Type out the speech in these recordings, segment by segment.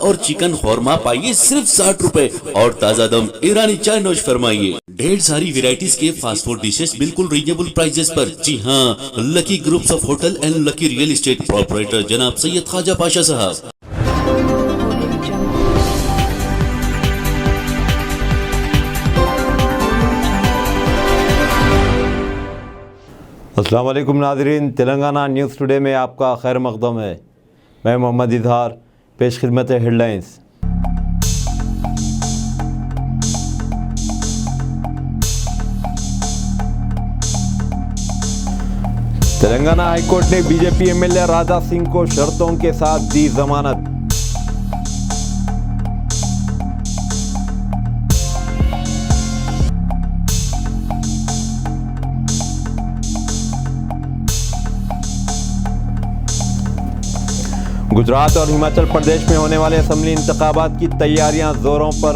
और चिकन खौरमा पाइए सिर्फ 60 रुपए और ताज़ा दम ईरानी चाय नोश फरमाइए। ढेर सारी वेराइटीज के फास्ट फूड डिशेस बिल्कुल रीजनेबल प्राइजेस पर। जी हाँ, lucky groups of hotel and lucky real estate proprietor जनाब सैयद ख्वाजा पाशा साहब। अस्सलाम वालेकुम नाज़रीन, तेलंगाना न्यूज़ टुडे में आपका खैर मक़दम है। मैं मोहम्मद इजहार, पेश खिदमत हेडलाइंस। तेलंगाना हाईकोर्ट ने बीजेपी एमएलए राजा सिंह को शर्तों के साथ दी जमानत। गुजरात और हिमाचल प्रदेश में होने वाले असेंबली इंतखाबात की तैयारियां जोरों पर।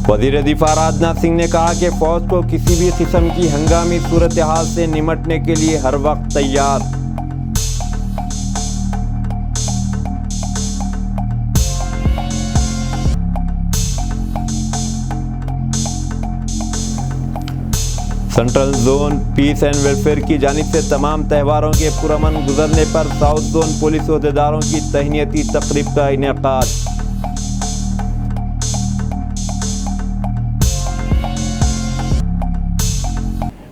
वजीर दिफा राजनाथ सिंह ने कहा कि फौज को किसी भी किस्म की हंगामी सूरत हाल से निमटने के लिए हर वक्त तैयार। Central zone peace and welfare की जानिब से तमाम त्यौहारों के पुरअमन गुजरने पर साउथ जोन पुलिस अहदेदारों की तहनीती तकरीब का इनेकाद।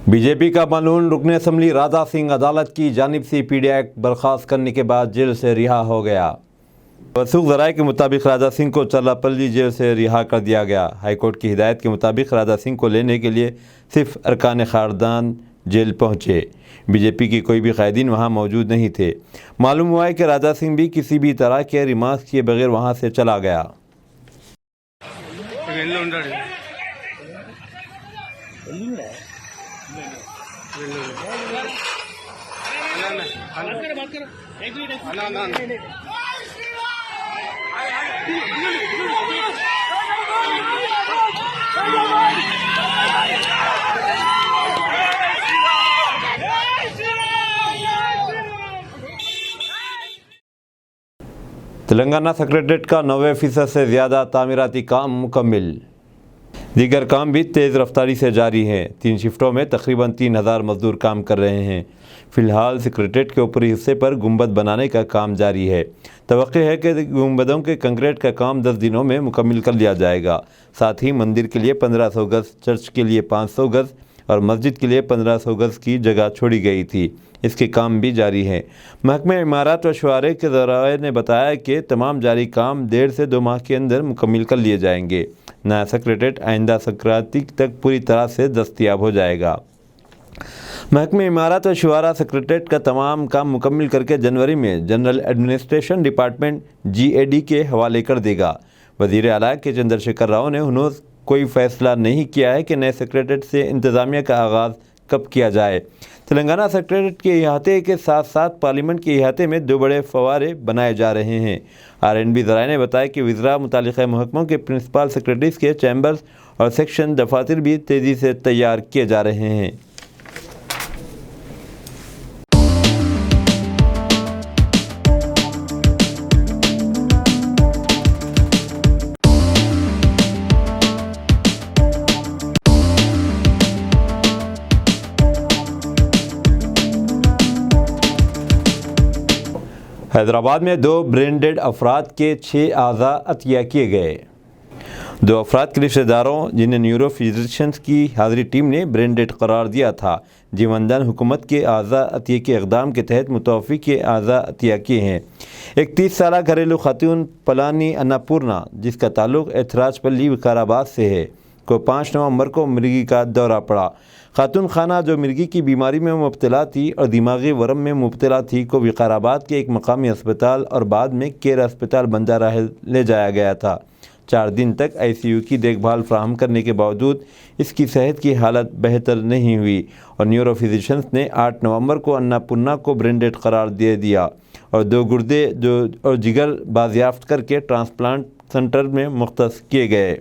बीजेपी का मलून रुकन असम्बली राजा सिंह अदालत की जानिब से पीडी एक्ट बर्खास्त करने के बाद जेल से रिहा हो गया। वसूख ज़राए के मुताबिक राजा सिंह को चल्लापल्ली जेल से रिहा कर दिया गया। हाईकोर्ट की हिदायत के मुताबिक राजा सिंह को लेने के लिए सिर्फ अरकान खानदान जेल पहुंचे। बीजेपी की कोई भी कैदीन वहां मौजूद नहीं थे। मालूम हुआ है कि राजा सिंह भी किसी भी तरह के रिमार्क्स किए बगैर वहां से चला गया। तेलंगाना सेक्रेटरीट का 90% से ज़्यादा तामीराती काम मुकम्मिल। दीगर काम भी तेज़ रफ्तारी से जारी हैं। 3 शिफ्टों में तकरीबन 3000 मजदूर काम कर रहे हैं। फ़िलहाल सेक्रेटरीट के ऊपरी हिस्से पर गुंबद बनाने का काम जारी है। तवक्को है कि गुंबदों के कंक्रीट का काम 10 दिनों में मुकम्मिल कर लिया जाएगा। साथ ही मंदिर के लिए 1500 गज़, चर्च के लिए 500 गज़ और मस्जिद के लिए 1500 गज़ की जगह छोड़ी गई थी। इसके काम भी जारी हैं। महकमा इमारत व शुआरे के ज़राए ने बताया कि तमाम जारी काम 1.5 से 2 माह के अंदर मुकम्मिल कर लिए जाएंगे। नया सेक्रेटरीट आइंदा संक्रांति तक पूरी तरह से दस्तयाब हो जाएगा। महकमा इमारत व शुआरा सेक्रेटरीट का तमाम काम मुकम्मिल करके जनवरी में जनरल एडमिनिस्ट्रेशन डिपार्टमेंट GAD के हवाले कर देगा। वज़ीर आला के चंद्रशेखर राव ने हनूज़ कोई फ़ैसला नहीं किया है कि नए सेक्रेटरीट से इंतज़ामिया का आगाज़ कब किया जाए। तेलंगाना सेक्रेटरीट के इहाते के साथ साथ पार्लियामेंट के इहाते में 2 बड़े फवारे बनाए जा रहे हैं। RNB ज़राए ने बताया कि विज़रा मुतालिका महकमों के प्रिंसिपल सेक्रेटरीज़ के चैम्बर्स और सेक्शन दफातर भी तेज़ी से तैयार किए जा रहे हैं। हैदराबाद में 2 ब्रेन-डेड अफराद के 6 आज़ा अतिया किए गए। 2 अफराद के रिश्तेदारों जिन्हें न्यूरो फिजिशियंस की हाज़िरी टीम ने ब्रेन-डेड करार दिया था, जीवनदान हुकूमत के आज़ा अतिया के इक़दाम के तहत मुतवफ़ी के आज़ा अतिया किए हैं। एक 30 साला घरेलू खातून पलानी अन्नापूर्णा, जिसका ताल्लुक़ ऐथराजपल्ली विकाराबाद से है, को 5 नवंबर को मिर्गी का दौरा पड़ा। खातून खाना जो मिर्गी की बीमारी में मुब्तला थी और दिमागी वरम में मुब्तला थी को विकाराबाद के एक मकामी अस्पताल और बाद में केयर अस्पताल बंजारा हिल्स ले जाया गया था। 4 दिन तक ICU की देखभाल फ्राहम करने के बावजूद इसकी सेहत की हालत बेहतर नहीं हुई और न्यूरो फिजिशियंस ने 8 नवंबर को अन्नापूर्णा को ब्रेन डेड करार दे दिया और 2 गुर्दे और जिगर बाजियाफ्त करके ट्रांसप्लांट सेंटर में मुख्तस किए गए।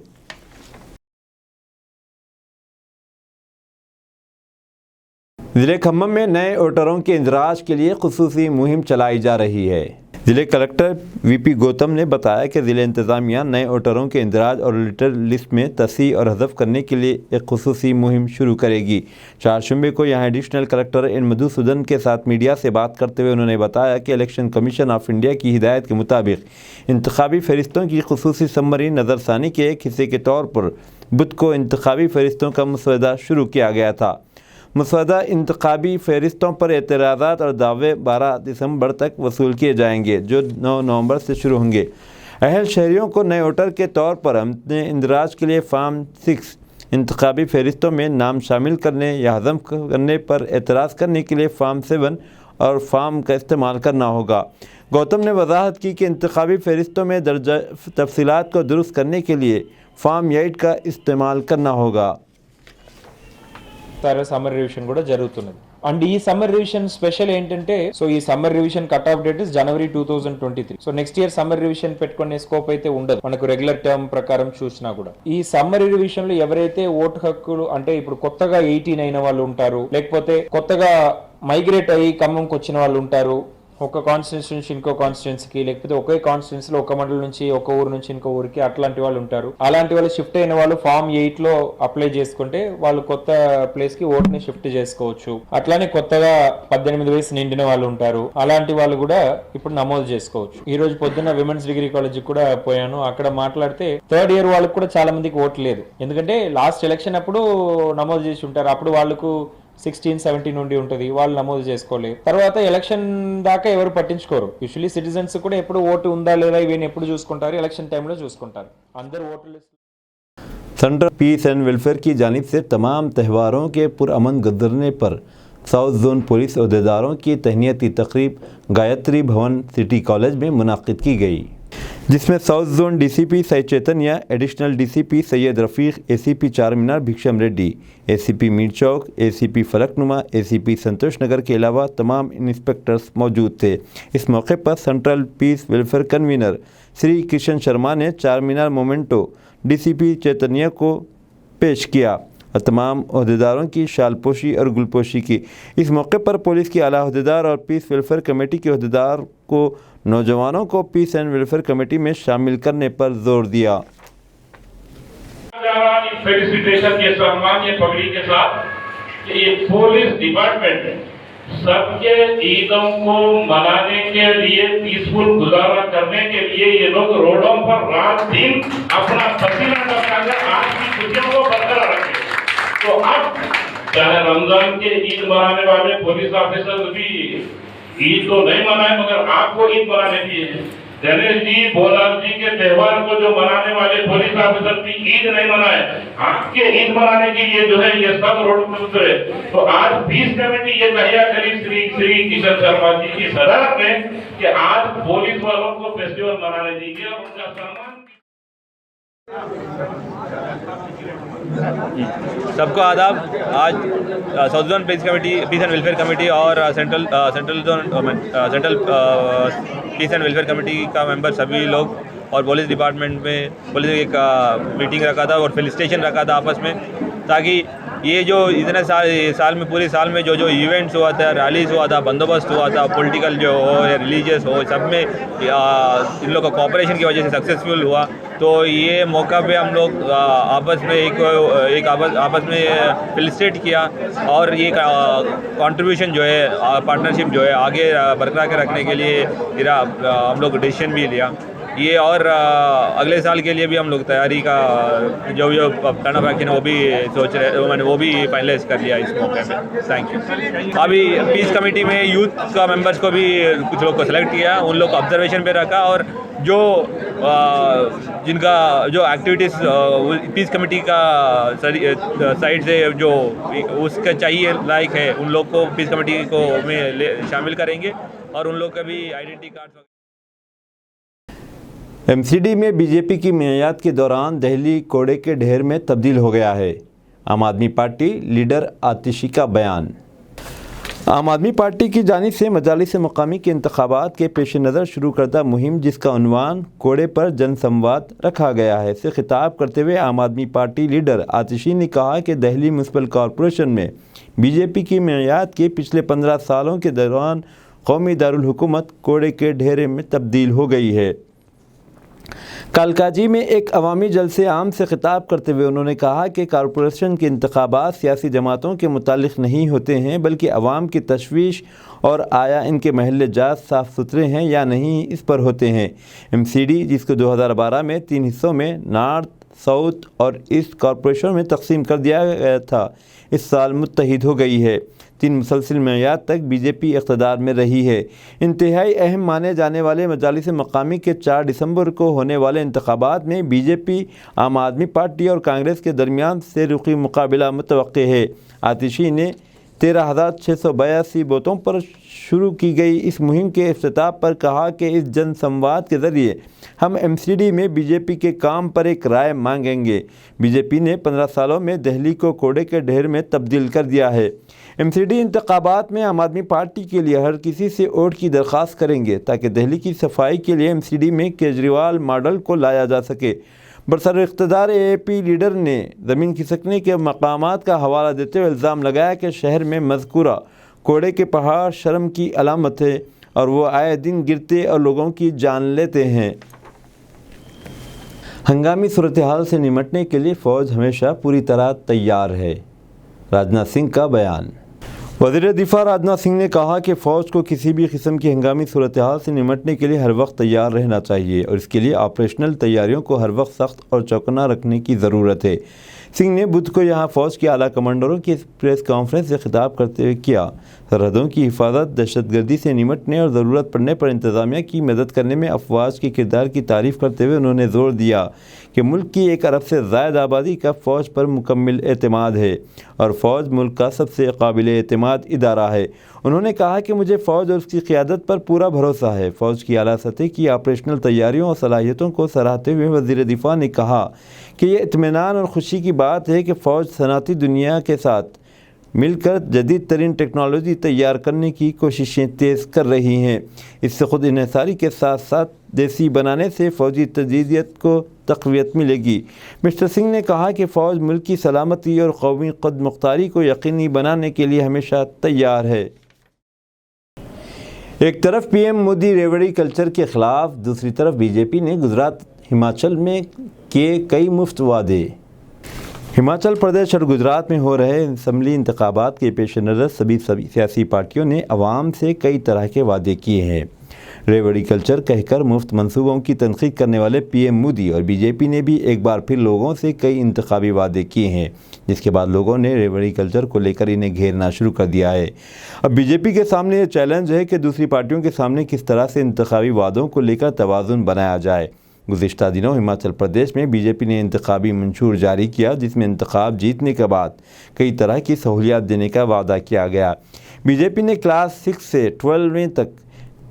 जिले खम्मम में नए वोटरों के इंदराज के लिए खुसूसी मुहिम चलाई जा रही है। जिले कलेक्टर वीपी गौतम ने बताया कि जिले इंतज़ामिया नए वोटरों के इंदराज और लिटर लिस्ट में तस्हीह और हज़फ करने के लिए एक खुसूसी मुहिम शुरू करेगी। 4 शुम्बे को यहाँ एडिशनल कलेक्टर एन मधुसूदन के साथ मीडिया से बात करते हुए उन्होंने बताया कि इलेक्शन कमीशन ऑफ इंडिया की हिदायत के मुताबिक इंतखाबी फ़हरिस्तों की खुसूसी समरी नज़रसानी के एक हिस्से के तौर पर बुध को इंतखाबी फ़हरिस्तों का मसवदा शुरू किया गया था। मसवदा इंतखाबी फ़हरिस्तों पर एतराज़ात और दावे 12 दिसंबर तक वसूल किए जाएंगे, जो 9 नवंबर से शुरू होंगे। अहल शहरियों को नए वोटर के तौर पर अपने इंदराज के लिए फ़ार्म 6 इंतखाबी फ़हरिस्तों में नाम शामिल करने या हज़म करने पर एतराज़ करने के लिए फ़ार्म 7 और फ़ार्म का इस्तेमाल करना होगा। गौतम ने वजाहत की कि इंतखाबी फ़हरिस्तों में दर्ज तफसीलात को दुरुस्त करने के लिए फ़ार्म 8 का इस्तेमाल करना होगा। సమ్మర్ రివిజన్ కూడా జరుగుతున్నది అండ్ ఈ సమ్మర్ రివిజన్ స్పెషల్ ఏంటంటే ఈ summer revision cut off date is January 2023. Next year summer revision పెట్టుకునే స్కోప్ అయితే ఉండదు మనకు రెగ్యులర్ టర్మ్ ప్రకారం చూసినా కూడా. ఈ సమ్మర్ రివిజన్ లో ఎవరైతే ఓటు హక్కులు అంటే ఇప్పుడు కొత్తగా 18 అయిన వాళ్ళు ఉంటారు, లేకపోతే కొత్తగా మైగ్రేట్ అయ్యి ఖమ్మంకి వచ్చిన వాళ్ళు ఉంటారు, ఒక కాన్స్టిట్యున్సీ నుంచి ఇంకో కాన్స్టిట్యున్సీకి, లేకపోతే ఒకే కాన్స్టిట్యున్సీలో ఒక మండలం నుంచి ఒక ఊరు నుంచి ఇంకో ఊరికి అట్లాంటి వాళ్ళు ఉంటారు. అలాంటి వాళ్ళు షిఫ్ట్ అయిన వాళ్ళు ఫామ్ 8 లో అప్లై చేసుకుంటే వాళ్ళు కొత్త ప్లేస్ కి ఓటుని షిఫ్ట్ చేసుకోవచ్చు. అట్లానే కొత్తగా 18 వయసు నిండిన వాళ్ళు ఉంటారు, అలాంటి వాళ్ళు కూడా ఇప్పుడు నమోదు చేసుకోవచ్చు. ఈ రోజు పొద్దున్న విమెన్స్ డిగ్రీ కాలేజ్ కూడా పోయాను, అక్కడ మాట్లాడితే 3rd ఇయర్ వాళ్ళకు కూడా చాలా మందికి ఓటు లేదు. ఎందుకంటే లాస్ట్ ఎలక్షన్ అప్పుడు నమోదు చేసి ఉంటారు, అప్పుడు వాళ్ళకు 16-17 నుండి ఉంటుంది, వాళ్ళు నమోదు చేసుకోలేదు. తర్వాత ఎలక్షన్ దాకా ఎవరు పట్టించుకోరు. యూజువల్లీ సిటిజన్స్ కూడా ఎప్పుడు ఓటు ఉందా లేదా ఇవన్నీ ఎప్పుడు చూసుకుంటారు, ఎలక్షన్ టైంలో చూసుకుంటారు. అందరూ voter list central peace and welfare की जानिब से तमाम त्यौहारों के पुरअमन गुजरने पर साउथ जोन पुलिस अहदेदारों की तहनीती तकरीब गायत्री भवन सिटी कॉलेज में मुनाकिद की गई, जिसमें south zone DCP Sai Chaitanya, additional DCP Syed Rafiq, ACP Charminar Bhiksham Reddy, ACP Mir Chowk, ACP Falaknuma, ACP Santosh Nagar के अलावा तमाम इंस्पेक्टर्स मौजूद थे। इस मौके पर central peace welfare convener Shri Kishan Sharma ने चारमीनार मोमेंटो डीसीपी चैतन्या को पेश किया और तमाम अहदेदारों की शालपोशी और गुलपोशी की। इस मौके पर पुलिस के आला अहदेदार और पीस वेलफेयर कमेटी के अहदेदार को नौजवानों को पीस एंड वेलफेयर कमेटी में शामिल करने पर जोर दिया। फेलिसिटेशन के सम्मान ये पगड़ी के साथ कि ये पुलिस डिपार्टमेंट सबके ईदों को मनाने के लिए, पीसफुल गुजारा करने के लिए ये लोग रोडों पर रात दिन अपना पसीना बहाकर आज की खुशियों को बरकरार रखे। तो अब चाहे रमजान के ईद मनाने वाले पुलिस ऑफिसर भी ईद तो नहीं मनाए, मगर आपको ईद मनाने चाहिए। गणेश जी, बोलाल जी के त्योहार को जो मनाने वाले पुलिस ऑफिसर की ईद नहीं मनाए, आपके ईद मनाने के लिए जो है ये सब रोड पर उतरे। तो आज पीस कमेटी ये तहिया करी श्री किशन शर्मा जी की सदारत में कि आज पुलिस वालों को फेस्टिवल मनाने दीजिए और उनका सम्मान। सबको आदाब। आज south zone peace and welfare committee और central peace and welfare committee का मेंबर सभी लोग और पुलिस डिपार्टमेंट में पुलिस एक मीटिंग रखा था और फेलिसिटेशन रखा था आपस में, ताकि ये जो इतने साल में पूरे साल में जो इवेंट्स हुआ था, रैलीज हुआ था, बंदोबस्त हुआ था, पॉलिटिकल जो हो या रिलीजियस हो, सब में इन लोगों का कोऑपरेशन की वजह से सक्सेसफुल हुआ। तो ये मौका पे हम लोग आपस में आपस में फेलिसिटेट किया और ये कंट्रीब्यूशन जो है, पार्टनरशिप जो है आगे बरकरार के रखने के लिए हम लोग डिसीजन भी लिया ये। और अगले साल के लिए भी हम लोग तैयारी का जो प्लान ऑफ एक्शन वो भी सोच रहे, मैंने वो भी फाइनलाइज कर लिया इस मौके में। Thank you. अभी पीस कमेटी में यूथ का मेंबर्स को भी कुछ लोग को सेलेक्ट किया, उन लोग को ऑब्जर्वेशन पे रखा और जो जिनका जो एक्टिविटीज़ पीस कमेटी का साइड से जो उसका चाहिए लायक है, उन लोग को पीस कमेटी को में शामिल करेंगे और उन लोग का भी आइडेंटिटी कार्ड। एमसीडी में बीजेपी की मियाद के दौरान दहली कोड़े के ढेर में तब्दील हो गया है। आम आदमी पार्टी लीडर आतिशी का बयान। आम आदमी पार्टी की जानिब से मजालिस मकामी के इंतखाबात के पेश नज़र शुरू करदा मुहिम जिसका उन्वान कोड़े पर जनसंवाद रखा गया है से खिताब करते हुए आम आदमी पार्टी लीडर आतिशी ने कहा कि दिल्ली म्यूनसिपल कॉरपोरेशन में बीजेपी की मियाद के पिछले 15 सालों के दौरान कौमी दारुल हुकूमत कोड़े के ढेरे में तब्दील हो गई है। कालकाजी में एक अवामी जलसे आम से खिताब करते हुए उन्होंने कहा कि कॉरपोरेशन के इंतखाबात सियासी जमातों के मुतालिक नहीं होते हैं बल्कि अवाम की तशवीश और आया इनके महल्ले जात साफ़ सुथरे हैं या नहीं इस पर होते हैं। MCD जिसको 2012 में 3 हिस्सों में नॉर्थ, साउथ और ईस्ट कॉरपोरेशन में तकसीम कर दिया गया था, इस साल मुत्तहिद हो गई है। 3 मुसलसिल मेयाद तक बीजेपी इक़्तिदार में रही है। इंतहाई अहम माने जाने वाले मजालिस मकामी के 4 दिसंबर को होने वाले इंतखाबात में बीजेपी, आम आदमी पार्टी और कांग्रेस के दरमियान से रुखी मुकाबला मुतवक्के है। आतिशी ने 13,682 वोटों पर शुरू की गई इस मुहिम के इफ्तिताह पर कहा कि इस जन संवाद के ज़रिए हम MCD में बीजेपी के काम पर एक राय मांगेंगे। बीजेपी ने 15 सालों में दिल्ली को कोड़े के ढेर में तब्दील कर दिया है। MCD इंतखाबात में आम आदमी पार्टी के लिए हर किसी से वोट की दरख्वास्त करेंगे ताकि दिल्ली की सफाई के लिए MCD में केजरीवाल मॉडल को लाया जा सके। बरसर इक़्तिदार AAP लीडर ने ज़मीन खिसकने के मकामात का हवाला देते हुए इल्ज़ाम लगाया कि शहर में मज़कूरा कोड़े के पहाड़ शर्म की अलामत है और वो आए दिन गिरते और लोगों की जान लेते हैं। हंगामी सूरत हाल से निमटने के लिए फ़ौज हमेशा पूरी तरह तैयार है। राजनाथ सिंह का बयान। वज़ीर दिफ़ा राजनाथ सिंह ने कहा कि फ़ौज को किसी भी किस्म की हंगामी सूरत हाल से निमटने के लिए हर वक्त तैयार रहना चाहिए और इसके लिए ऑपरेशनल तैयारियों को हर वक्त सख्त और चौकन्ना रखने की ज़रूरत है। सिंह ने बुध को यहाँ फ़ौज के आला कमांडरों की प्रेस कॉन्फ्रेंस से खिताब करते हुए किया। सरहदों की हिफाजत, दहशतगर्दी से निमटने और ज़रूरत पड़ने पर इंतज़ामिया की मदद करने में अफवाज के किरदार की तारीफ़ करते हुए उन्होंने ज़ोर दिया कि मुल्क की 1 अरब से ज़ायद आबादी का फ़ौज पर मुकम्मल एतमाद है और फ़ौज मुल्क का सबसे काबिल एतमाद इदारा है। उन्होंने कहा कि मुझे फ़ौज और उसकी क़ियादत पर पूरा भरोसा है। फ़ौज की आला सतह की ऑपरेशनल तैयारियों और सलाहियतों को सराहते हुए वज़ीर दिफ़ा ने कहा कि ये इत्मीनान और ख़ुशी की बात है कि फ़ौज सनअती दुनिया के साथ मिलकर जदीद तरीन टेक्नोलॉजी तैयार करने की कोशिशें तेज़ कर रही हैं। इससे ख़ुद इन्हिसारी के साथ साथ देसी बनाने से फ़ौजी तजदीदियत को तक़वियत मिलेगी। मिस्टर सिंह ने कहा कि फ़ौज मुल्क की सलामती और कौमी खुद मुख्तारी को यकीनी बनाने के लिए हमेशा तैयार है। एक तरफ PM मोदी रेवड़ी कल्चर के ख़िलाफ़, दूसरी तरफ बीजेपी ने गुजरात, हिमाचल में किए कई मुफ्त वादे। हिमाचल प्रदेश और गुजरात में हो रहे असम्बली इंतखाबात के पेश नज़र सभी सियासी पार्टियों ने अवाम से कई तरह के वादे किए हैं। रेवड़ी कल्चर कहकर मुफ्त मंसूबों की तनकीद करने वाले PM मोदी और बीजेपी ने भी एक बार फिर लोगों से कई इंतखाबी वादे किए हैं, जिसके बाद लोगों ने रेवड़ी कल्चर को लेकर इन्हें घेरना शुरू कर दिया है। अब बीजेपी के सामने ये चैलेंज है कि दूसरी पार्टियों के सामने किस तरह से इंतखाबी वादों को लेकर तवाज़ुन बनाया जाए। गुज़िश्ता दिनों हिमाचल प्रदेश में बीजेपी ने इंतखाबी मंशूर जारी किया, जिसमें इंतखाब जीतने के बाद कई तरह की सहूलियात देने का वादा किया गया। बीजेपी ने क्लास 6 से 12वीं तक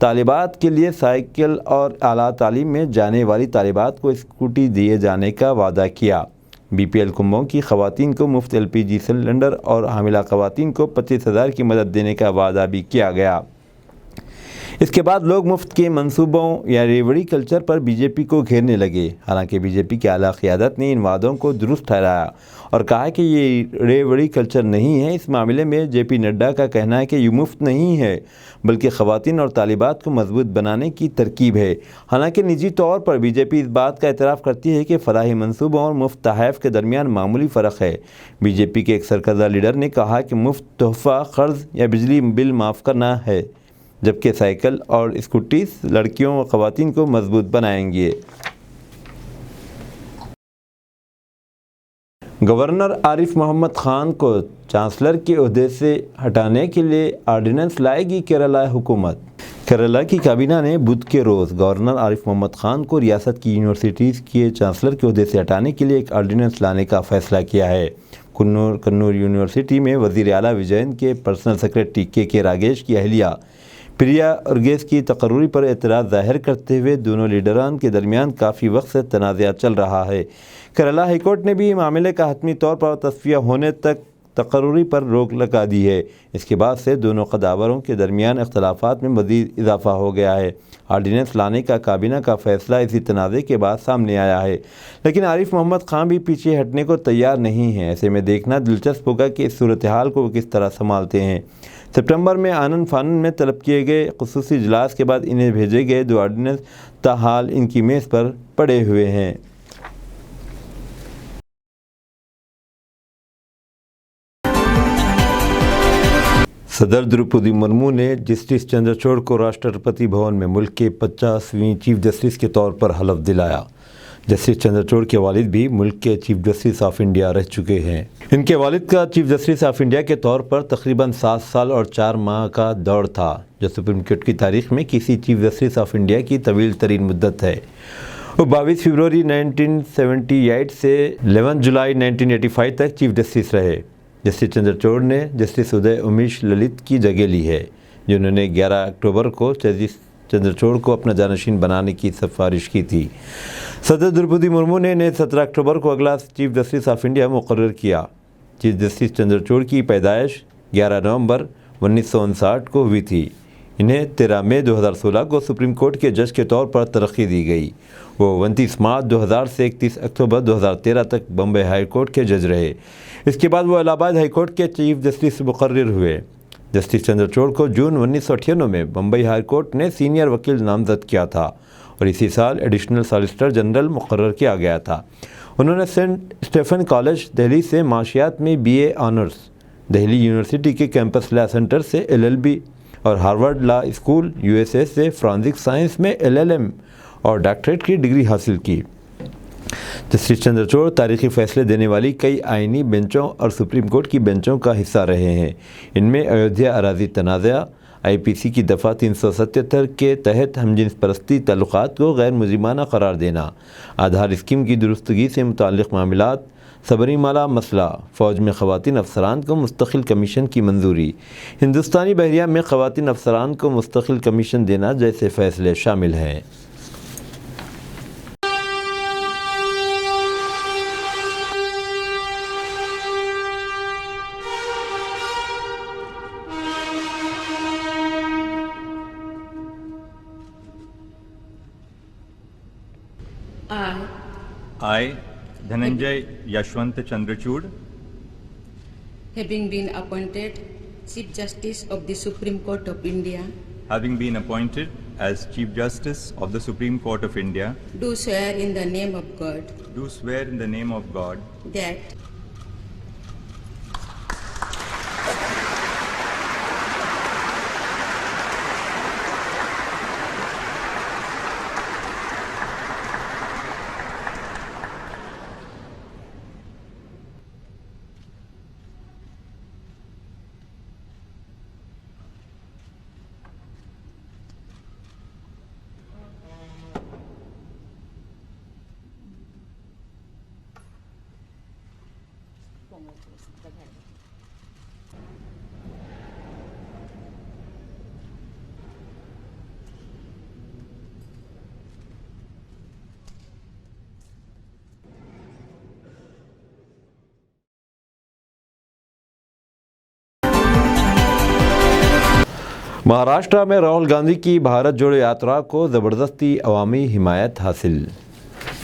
तालिबात के लिए साइकिल और आला तालीम में जाने वाली तालिबात को स्कूटी दिए जाने का वादा किया। BPL कुंभों की ख़वातीन को मुफ्त LPG सिलेंडर और हामिला ख़वातीन को 25,000 की मदद देने का वादा भी किया गया। इसके बाद लोग मुफ्त के मंसूबों या रेवड़ी कल्चर पर बीजेपी को घेरने लगे। हालांकि बीजेपी की आला क़ियादत ने इन वादों को दुरुस्त ठहराया और कहा कि ये रेवड़ी कल्चर नहीं है। इस मामले में JP नड्डा का कहना है कि ये मुफ्त नहीं है बल्कि ख़वातीन और तालिबात को मजबूत बनाने की तरकीब है। हालांकि निजी तौर पर बीजेपी इस बात का एतराफ़ करती है कि फ़राही मंसूबों और मुफ्त तहफ़ के दरमियान मामूली फ़र्क है। बीजेपी के एक सरकर्दा लीडर ने कहा कि मुफ्त तोहफ़ा क़र्ज़ या बिजली बिल माफ़ करना है, जबकि साइकिल और स्कूटी लड़कियों और ख़वातीन को मजबूत बनाएंगे। गवर्नर आरिफ मोहम्मद ख़ान को चांसलर के ओहदे से हटाने के लिए आर्डिनेंस लाएगी केरला हुकूमत। केरला की काबीना ने बुध के रोज़ गवर्नर आरिफ मोहम्मद ख़ान को रियासत की यूनिवर्सिटीज़ के चांसलर के ओहदे से हटाने के लिए एक आर्डिनेंस लाने का फ़ैसला किया है। कन्नूर यूनिवर्सिटी में वज़ीर आला विजयन के पर्सनल सेक्रेटरी के रागेश की अहलिया प्रिया वर्गीस की तकर्री पर एतराज़ ज़ाहिर करते हुए दोनों लीडरान के दरमियान काफ़ी वक्त से तनाज़ा चल रहा है। केरला हाईकोर्ट ने भी मामले का हतमी तौर पर तस्फिया होने तक तकर्री पर रोक लगा दी है। इसके बाद से दोनों कदावरों के दरमियान इख्तलाफात में मज़ीद इजाफा हो गया है। आर्डीनेंस लाने का काबीना का फैसला इसी तनाज़े के बाद सामने आया है, लेकिन आरिफ मोहम्मद खान भी पीछे हटने को तैयार नहीं है। ऐसे में देखना दिलचस्प होगा कि इस सूरत हाल को वो किस तरह संभालते हैं। सितंबर में आनन फानन में तलब किए गए खुसूसी इजलास के बाद इन्हें भेजे गए 2 आर्डीनेंस ताहाल इनकी मेज़ पर पड़े हुए हैं। सदर द्रौपदी मुर्मू ने जस्टिस चंद्रचूड़ को राष्ट्रपति भवन में मुल्क के 50वीं चीफ जस्टिस के तौर पर हलफ दिलाया। जस्टिस चंद्रचूड़ के वालिद भी मुल्क के चीफ जस्टिस ऑफ इंडिया रह चुके हैं। इनके वालिद का चीफ जस्टिस ऑफ इंडिया के तौर पर तकरीबन 7 साल और 4 माह का दौर था, जो सुप्रीम कोर्ट की तारीख में किसी चीफ जस्टिस ऑफ इंडिया की तवील तरीन मुद्दत है। वो 22 फरवरी 1978 से 11 जुलाई 1985 तक चीफ जस्टिस रहे। जस्टिस चंद्रचूड़ ने जस्टिस उदय उमेश ललित की जगह ली है, जिन्होंने 11 अक्टूबर को जस्टिस चंद्रचूड़ को अपना जानशीन बनाने की सिफारिश की थी। सदर द्रौपदी मुर्मू ने इन्हें 17 अक्टूबर को अगला चीफ जस्टिस ऑफ इंडिया मुकर्रर किया। चीफ जस्टिस चंद्रचूड़ की पैदाइश 11 नवंबर 1959 को हुई थी। इन्हें 13 मई 2016 को सुप्रीम कोर्ट के जज के तौर पर तरक्की दी गई। वो 29 मार्च 2000 से 31 अक्टूबर 2013 तक बम्बई हाई कोर्ट के जज रहे। इसके बाद वो इलाहाबाद हाई कोर्ट के चीफ जस्टिस मुकर्रर हुए। जस्टिस चंद्रचूड़ को जून 1998 में बम्बई हाई कोर्ट ने सीनियर वकील नामजद किया था और इसी साल एडिशनल सॉलिसिटर जनरल मुकर्रर किया गया था। उन्होंने सेंट स्टेफन कॉलेज दिल्ली से माशियात में BA ऑनर्स, दिल्ली यूनिवर्सिटी के कैंपस लॉ सेंटर से LLB और हार्वर्ड लॉ स्कूल USA से फॉरेंसिक साइंस में LLM और डॉक्टरेट की डिग्री हासिल की। जस्टिस चंद्रचूड़ तारीखी फैसले देने वाली कई आइनी बेंचों और सुप्रीम कोर्ट की बेंचों का हिस्सा रहे हैं। इनमें अयोध्या अराजी तनाज़ा, IPC की दफ़ा 377 के तहत हमजिन्स परस्ती ताल्लुकात को गैर मुजिमाना करार देना, आधार स्कीम की दुरुस्तगी से मुताल्लिक़ मामलात, सबरीमाला मसला, फ़ौज में ख़वातीन अफसरान को मुस्तकिल कमीशन की मंजूरी, हिंदुस्तानी बहरिया में ख़वातीन अफसरान को मुस्तकिल कमीशन देना जैसे फ़ैसले शामिल हैं। I, Dhananjay Yashwant Chandrachud, having been appointed Chief Justice of the Supreme Court of India, having been appointed as Chief Justice of the Supreme Court of India, do swear in the name of God do swear in the name of God that Maharashtra में राहुल गांधी की भारत जोड़ो यात्रा को ज़बरदस्ती अवामी हिमायत हासिल।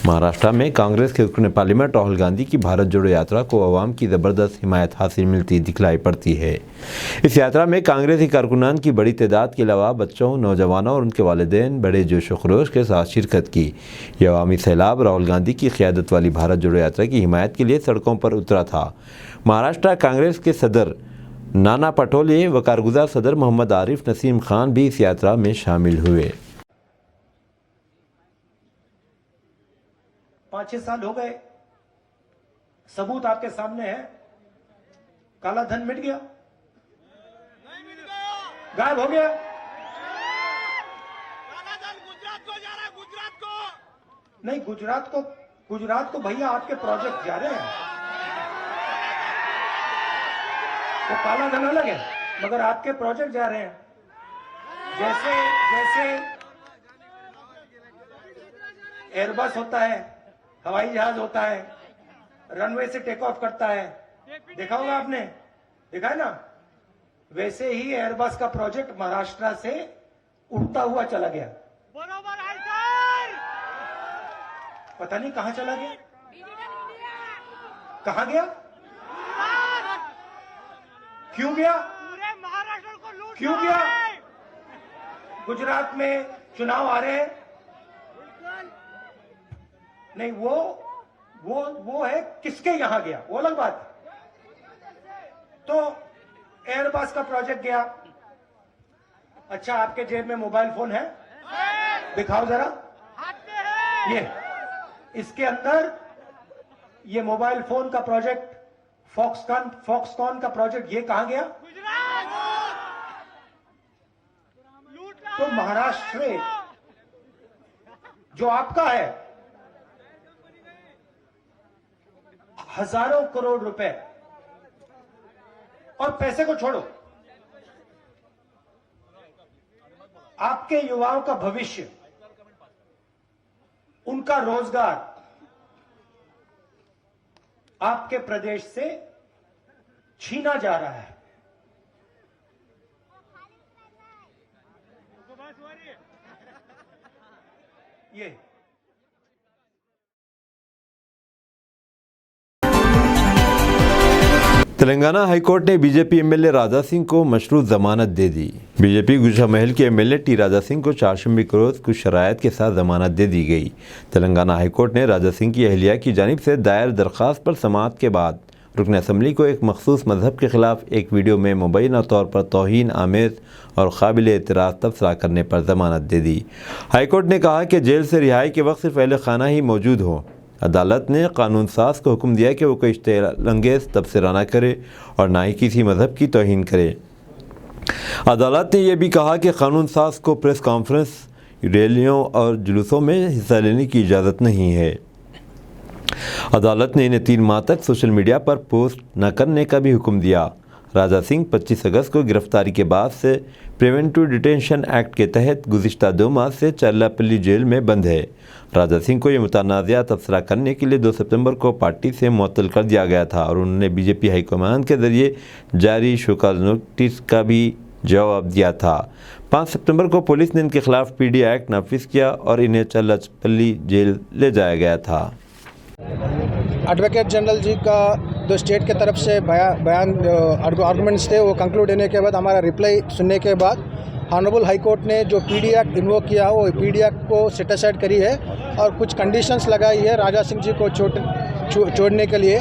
महाराष्ट्र में कांग्रेस के रुकन पार्लियामेंट राहुल गांधी की भारत जोड़ो यात्रा को अवाम की ज़बरदस्त हिमायत हासिल मिलती दिखलाई पड़ती है। इस यात्रा में कांग्रेसी कारकुनान की बड़ी तादाद के अलावा बच्चों, नौजवानों और उनके वालिदैन बड़े जोश व खरोश के साथ शिरकत की। यह अवामी सैलाब राहुल गांधी की क़ियादत वाली भारत जोड़ो यात्रा की हिमायत के लिए सड़कों पर उतरा था। महाराष्ट्र कांग्रेस के सदर नाना पटोले व कारगुजार सदर मोहम्मद आरिफ नसीम खान भी इस यात्रा में शामिल हुए। 5-6 साल हो गए, सबूत आपके सामने है। काला धन मिट गया, गायब हो गया। काला धन गुजरात को जा रहा है, गुजरात को नहीं, गुजरात को भैया आपके प्रोजेक्ट जा रहे हैं। वो काला धन अलग है, मगर आपके प्रोजेक्ट जा रहे हैं। जैसे एयरबस होता है, हवाई जहाज होता है, रनवे से टेक ऑफ करता है, देखा होगा आपने, देखा है ना। वैसे ही एयरबस का प्रोजेक्ट महाराष्ट्र से उड़ता हुआ चला गया, बरोबर है सर। पता नहीं कहां चला गया, कहां गया, क्यों गया, पूरे महाराष्ट्र को लूट क्यों रहा गया? है। गुजरात में चुनाव आ रहे हैं, नहीं वो है किसके यहां गया, वो अलग बात है। तो एयरबस का प्रोजेक्ट गया। अच्छा, आपके जेब में मोबाइल फोन है, दिखाओ जरा। हाथ में है। ये इसके अंदर ये मोबाइल फोन का प्रोजेक्ट, फॉक्सकॉन का प्रोजेक्ट, ये कहां गया? गुजरात लूट रहा तो है। महाराष्ट्र जो आपका है, हजारों करोड़ रुपए, और पैसे को छोड़ो, आपके युवाओं का भविष्य, उनका रोजगार आपके प्रदेश से छीना जा रहा है। ये तेलंगाना हाईकोर्ट ने बीजेपी एमएलए राजा सिंह को मशरूत जमानत दे दी। बीजेपी गुजरा महल के एमएलए टी राजा सिंह को चारशंबे के रोज कुछ शरायत के साथ जमानत दे दी गई। तेलंगाना हाईकोर्ट ने राजा सिंह की अहलिया की जानिब से दायर दरख्वास्त पर समाअत के बाद रुकन असम्बली को एक मखसूस मजहब के खिलाफ एक वीडियो में मुबैना तौर पर तौहीन आमेज़ और काबिल एतराज़ तबसरा करने पर जमानत दे दी। हाईकोर्ट ने कहा कि जेल से रिहाई के वक्त सिर्फ अहले खाना ही मौजूद हो। अदालत ने कानून साज को हुक्म दिया कि वो कोई इश्तेलालंगेज़ तबसरा न करे और ना ही किसी मजहब की तौहीन करे। अदालत ने यह भी कहा कि कानून साज को प्रेस कॉन्फ्रेंस, रैलियों और जुलूसों में हिस्सा लेने की इजाज़त नहीं है। अदालत ने इन्हें 3 माह तक सोशल मीडिया पर पोस्ट न करने का भी हुक्म दिया। राजा सिंह 25 अगस्त को गिरफ्तारी के बाद से प्रिवेंटिव डिटेंशन एक्ट के तहत गुज़िश्ता 2 माह से चरलापल्ली जेल में बंद है। राजा सिंह को ये मुतनाज़ा तबसरा करने के लिए 2 सितंबर को पार्टी से मुअत्तल कर दिया गया था और उन्होंने बीजेपी हाईकमान के ज़रिए जारी शोकॉज नोटिस का भी जवाब दिया था। 5 सितंबर को पुलिस ने इनके खिलाफ पीडी एक्ट नाफिज किया और इन्हें चरलापल्ली जेल ले जाया गया था। एडवोकेट जनरल जी का जो स्टेट के तरफ से बयान आर्गूमेंट्स थे वो कंक्लूड होने के बाद हमारा रिप्लाई सुनने के बाद ऑनरेबल हाई कोर्ट ने जो पीडी एक्ट इन्वोक किया वो पीडी एक्ट को सेट असाइड करी है और कुछ कंडीशंस लगाई है राजा सिंह जी को छोड़ने के लिए।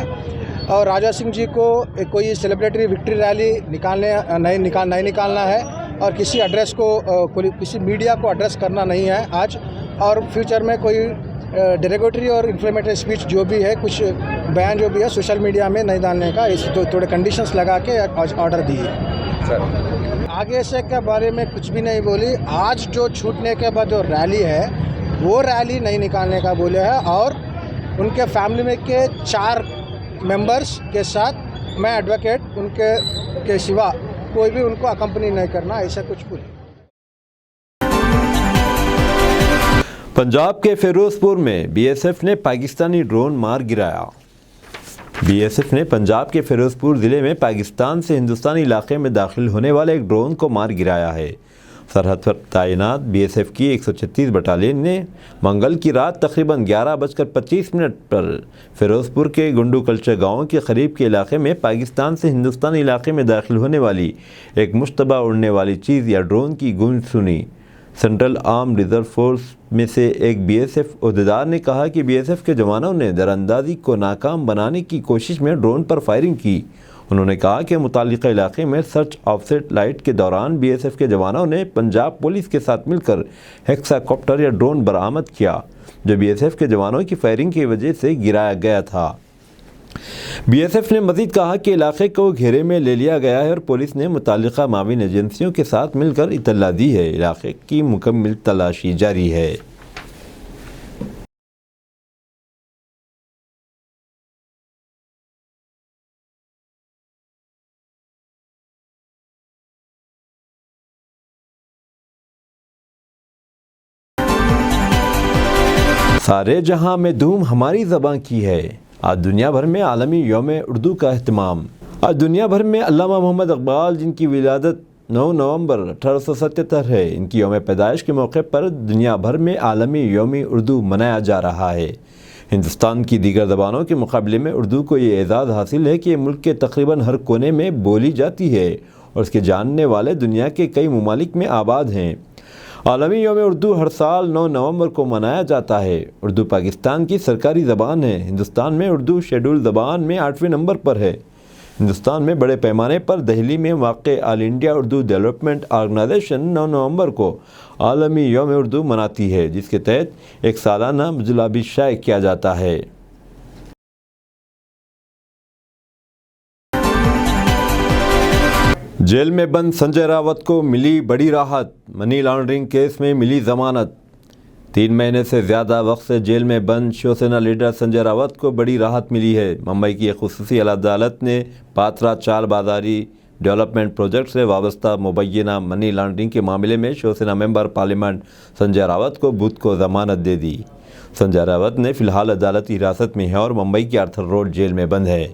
और राजा सिंह जी को कोई सेलिब्रेटरी विक्ट्री रैली नहीं निकालना है और किसी एड्रेस को किसी मीडिया को एड्रेस करना नहीं है आज, और फ्यूचर में कोई डेरोगेटरी और इन्फ्लेमेटरी स्पीच जो भी है, कुछ बयान जो भी है सोशल मीडिया में नहीं डालने का, इस थोड़े कंडीशंस लगा के ऑर्डर दिए। आगे से के बारे में कुछ भी नहीं बोली। आज जो छूटने के बाद जो रैली है वो रैली नहीं निकालने का बोले हैं और उनके फैमिली में के 4 मेंबर्स के साथ मैं एडवोकेट उनके के सिवा कोई भी उनको अकम्पनी नहीं करना, ऐसा कुछ बोले। पंजाब के फिरोजपुर में बीएसएफ ने पाकिस्तानी ड्रोन मार गिराया। बीएसएफ ने पंजाब के फिरोजपुर ज़िले में पाकिस्तान से हिंदुस्तानी इलाके में दाखिल होने वाले एक ड्रोन को मार गिराया है। सरहद पर तैनात बीएसएफ की 136 बटालियन ने मंगल की रात तकरीबन 11:25 पर फिरोजपुर के गुंडू कल्चर गाँव के करीब के इलाके में पाकिस्तान से हिंदुस्तानी इलाके में दाखिल होने वाली एक मुश्तबा उड़ने वाली चीज़ या ड्रोन की गूंज सुनी। सेंट्रल आर्म रिजर्व फोर्स में से एक बीएसएफ अहदेदार ने कहा कि बीएसएफ के जवानों ने दरअंदाजी को नाकाम बनाने की कोशिश में ड्रोन पर फायरिंग की। उन्होंने कहा कि मुतालिका इलाके में सर्च ऑफसेट लाइट के दौरान बीएसएफ के जवानों ने पंजाब पुलिस के साथ मिलकर हेक्साकॉप्टर या ड्रोन बरामद किया, जो बीएसएफ के जवानों की फायरिंग की वजह से गिराया गया था। बीएसएफ ने मजीद कहा कि इलाके को घेरे में ले लिया गया है और पुलिस ने मुतालिका माविन एजेंसियों के साथ मिलकर इत्तला दी है। इलाके की मुकम्मल तलाशी जारी है। सारे जहां में धूम हमारी ज़बां की है, आज दुनिया भर में आलमी यौम उर्दू का अहतमाम। आज दुनिया भर में अल्लामा मोहम्मद इकबाल, जिनकी विलादत 9 नवंबर 1877 है, इनकी यौम पैदाइश के मौके पर दुनिया भर में आलमी यौम उर्दू मनाया जा रहा है। हिंदुस्तान की दीगर ज़बानों के मुकाबले में उर्दू को ये एज़ाज़ हासिल है कि मुल्क के तकरीबन हर कोने में बोली जाती है और इसके जानने वाले दुनिया के कई ममालिक में आबाद हैं। आलमी यौम उर्दू हर साल 9 नवंबर को मनाया जाता है। उर्दू पाकिस्तान की सरकारी ज़बान है। हिंदुस्तान में उर्दू शेड्यूल ज़बान में 8वें नंबर पर है। हिंदुस्तान में बड़े पैमाने पर दिल्ली में वाक़ all India Urdu development organization 9 नवंबर को आलमी यौम उर्दू मनाती है, जिसके तहत एक सालाना मजला भी शाये किया जाता है। जेल में बंद संजय रावत को मिली बड़ी राहत। मनी लॉन्ड्रिंग केस में मिली जमानत। 3 महीने से ज़्यादा वक्त से जेल में बंद शिवसेना लीडर संजय रावत को बड़ी राहत मिली है। मुंबई की एक खुसूसी अदालत ने पात्रा चालबाजारी डेवलपमेंट प्रोजेक्ट से वाबस्ता मुबैना मनी लॉन्ड्रिंग के मामले में शिवसेना मेंबर पार्लियामेंट संजय रावत को बुध को ज़मानत दे दी। संजय रावत ने फ़िलहाल अदालती हिरासत में है और मुंबई की आर्थर रोड जेल में बंद है।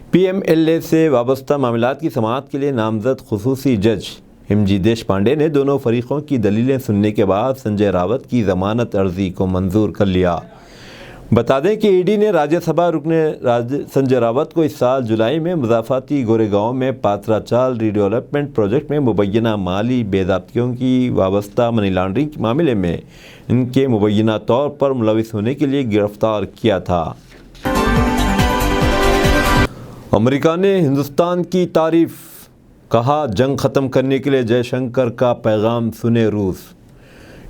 PMLA से वाबस्ता मामलात की समाअत के लिए नामजद खुसूसी जज MG देशपांडे ने दोनों फरीकों की दलीलें सुनने के बाद संजय रावत की ज़मानत अर्जी को मंजूर कर लिया। बता दें कि ED ने राज्यसभा रुकने संजय रावत को इस साल जुलाई में मुज़ाफ़ाती गोरेगांव में पात्रा चाल रीडेवलपमेंट प्रोजेक्ट में मुबैना माली बेज़ाब्तियों की वाबस्ता मनी लॉन्ड्रिंग के मामले में इनके मुबैना तौर पर मुलविस होने के लिए गिरफ्तार किया था। अमेरिका ने हिंदुस्तान की तारीफ़, कहा जंग ख़त्म करने के लिए जयशंकर का पैगाम सुने रूस।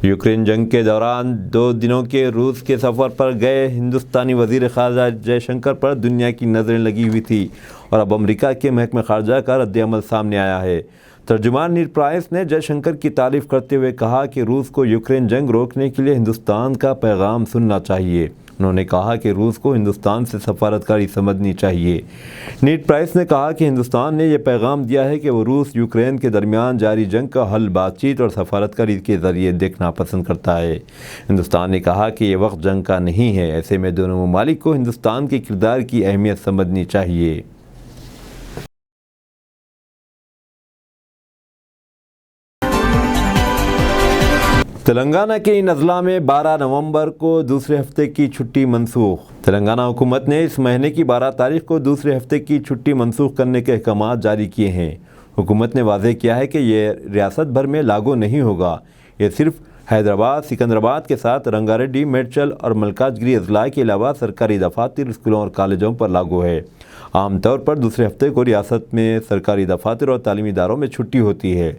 यूक्रेन जंग के दौरान 2 दिनों के रूस के सफ़र पर गए हिंदुस्तानी वज़ीर ख़ारजा जयशंकर पर दुनिया की नज़रें लगी हुई थी और अब अमेरिका के महकमे ख़ारजा का रद्द-ए-अमल सामने आया है। तर्जुमान नील प्राइस ने जयशंकर की तारीफ़ करते हुए कहा कि रूस को यूक्रेन जंग रोकने के लिए हिंदुस्तान का पैगाम सुनना चाहिए। उन्होंने कहा कि रूस को हिंदुस्तान से सफारतकारी समझनी चाहिए। नीट प्राइस ने कहा कि हिंदुस्तान ने यह पैगाम दिया है कि वो रूस यूक्रेन के दरमियान जारी जंग का हल बातचीत और सफारतकारी के ज़रिए देखना पसंद करता है। हिंदुस्तान ने कहा कि ये वक्त जंग का नहीं है, ऐसे में दोनों ममालिक को हिंदुस्तान के किरदार की अहमियत समझनी चाहिए। तेलंगाना के इन अजला में 12 नवंबर को दूसरे हफ्ते की छुट्टी मनसूख। तेलंगाना हुकूमत ने इस महीने की 12 तारीख को दूसरे हफ्ते की छुट्टी मनसूख करने के अहकाम जारी किए हैं। हुकूमत ने वाज़ेह किया है कि ये रियासत भर में लागू नहीं होगा। ये सिर्फ हैदराबाद, सिकंदराबाद के साथ रंगारेड्डी, मेडचल और मलकाजगिरी अजला के अलावा सरकारी दफातर, स्कूलों और कॉलेजों पर लागू है। आमतौर पर दूसरे हफ्ते को रियासत में सरकारी दफातर और तालीमी इदारों में छुट्टी होती है,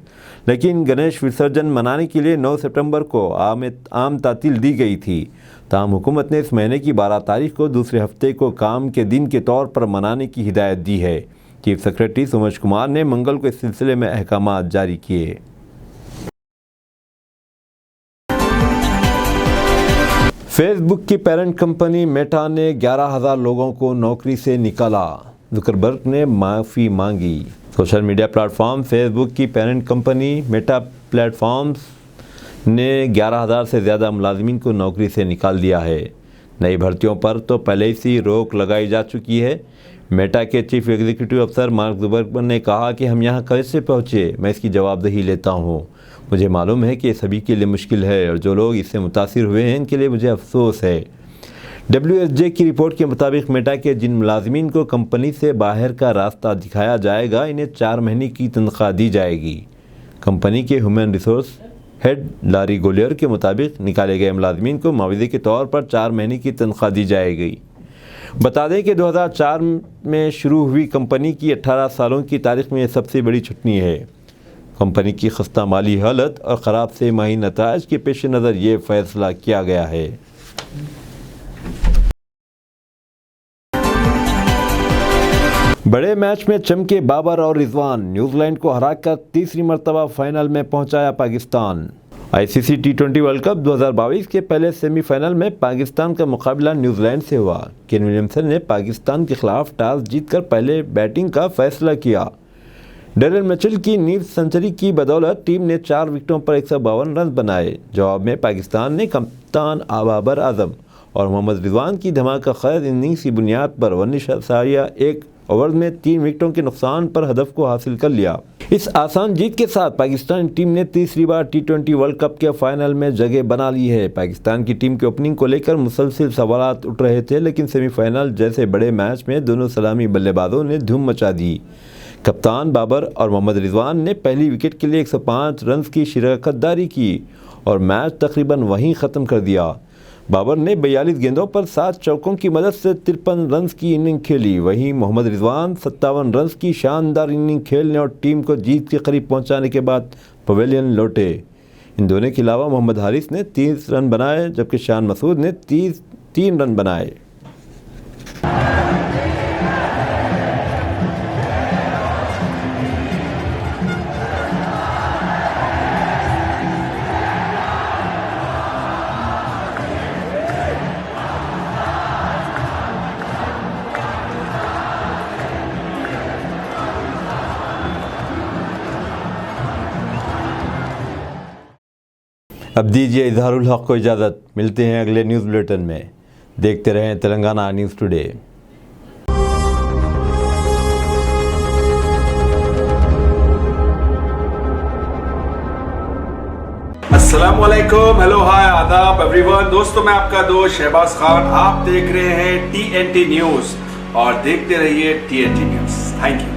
लेकिन गणेश विसर्जन मनाने के लिए 9 सितंबर को आम तातील दी गई थी। ताहम हुकूमत ने इस महीने की 12 तारीख को दूसरे हफ्ते को काम के दिन के तौर पर मनाने की हिदायत दी है। चीफ सेक्रेटरी सोमेश कुमार ने मंगल को इस सिलसिले में अहकाम जारी किए। फेसबुक की पेरेंट कंपनी मेटा ने 11,000 लोगों को नौकरी से निकाला। जुकरबर्ग ने माफ़ी मांगी। सोशल मीडिया प्लेटफॉर्म फेसबुक की पेरेंट कंपनी मेटा प्लेटफॉर्म्स ने 11,000 से ज़्यादा मुलाजिमीन को नौकरी से निकाल दिया है। नई भर्तियों पर तो पहले से रोक लगाई जा चुकी है। मेटा के चीफ एग्जीक्यूटिव अफसर मार्क जुकरबर्ग ने कहा कि हम यहाँ कैसे पहुँचे, मैं इसकी जवाबदेही लेता हूँ। मुझे मालूम है कि सभी के लिए मुश्किल है और जो लोग इससे मुतासिर हुए हैं इनके लिए मुझे अफसोस है। WSJ की रिपोर्ट के मुताबिक मेटा के जिन मुलाजिमीन को कंपनी से बाहर का रास्ता दिखाया जाएगा, इन्हें 4 महीने की तनख्वाह दी जाएगी। कंपनी के ह्यूमन रिसोर्स हेड लारी गोलियर के मुताबिक निकाले गए मुलाजिमीन को मुआवजे के तौर पर 4 महीने की तनख्वाह दी जाएगी। बता दें कि 2004 में शुरू हुई कंपनी की 18 सालों की तारीख में सबसे बड़ी छुट्टी है। कंपनी की खस्ता माली हालत और ख़राब से माही नताइज के पेश नज़र ये फैसला किया गया है। बड़े मैच में चमके बाबर और रिजवान, न्यूजीलैंड को हराकर तीसरी मरतबा फाइनल में पहुंचाया Pakistan. ICC T20 world cup 2022 के पहले सेमीफाइनल में पाकिस्तान का मुकाबला न्यूजीलैंड से हुआ। केन विलियमसन ने पाकिस्तान के खिलाफ टॉस जीतकर पहले बैटिंग का फैसला किया। डेरिल मिचेल की नीव सेंचुरी की बदौलत टीम ने 4 विकेटों पर 152 रन बनाए। जवाब में पाकिस्तान ने कप्तान बाबर आजम और मोहम्मद रिजवान की धमाका खैर इनिंग्स की बुनियाद पर वनिश सारिया 1 ओवर में 3 विकेटों के नुकसान पर हदफ को हासिल कर लिया। इस आसान जीत के साथ पाकिस्तान टीम ने तीसरी बार T20 वर्ल्ड कप के फाइनल में जगह बना ली है। पाकिस्तान की टीम की ओपनिंग को लेकर मुसलसल सवालात उठ रहे थे, लेकिन सेमीफाइनल जैसे बड़े मैच में दोनों सलामी बल्लेबाजों ने धूम मचा दी। कप्तान बाबर और मोहम्मद रिजवान ने पहली विकेट के लिए 105 रन की शिरकतदारी की और मैच तकरीबन वहीं ख़त्म कर दिया। बाबर ने 42 गेंदों पर 7 चौकों की मदद से 53 रन की इनिंग खेली। वहीं मोहम्मद रिजवान 57 रन की शानदार इनिंग खेलने और टीम को जीत के करीब पहुंचाने के बाद पवेलियन लौटे। इन दोनों के अलावा मोहम्मद हारिस ने 30 रन बनाए, जबकि शान मसूद ने 3 रन बनाए। अब दीजिए इजहारुल हक को इजाज़त। मिलते हैं अगले न्यूज़ बुलेटिन में। देखते रहें तेलंगाना न्यूज़ टुडे। अस्सलाम वालेकुम, हेलो, हाय, आदाब एवरीवन। दोस्तों, मैं आपका दोस्त शहबाज खान। आप देख रहे हैं TNT न्यूज़ और देखते रहिए TNT न्यूज़। Thank you.